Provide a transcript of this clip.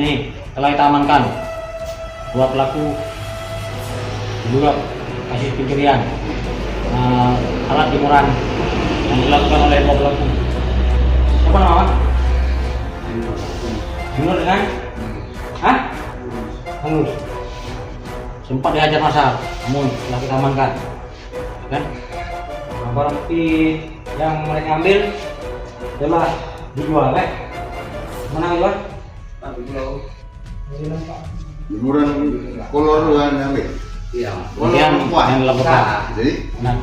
ini telah kita amankan dua pelaku diduga kasus pencurian alat jemuran yang dilakukan oleh dua pelaku. Siapa nama? Junior dengan? Hah? Halus. Sempat dihajar massa, namun telah kita amankan. Kan? Nah, barang bukti yang mereka ambil telah dijual, kan? Mana jual? Jemuran kolor yang ambil. Iya. Kolor yang perempuan. dilaporkan. Jadi Nah,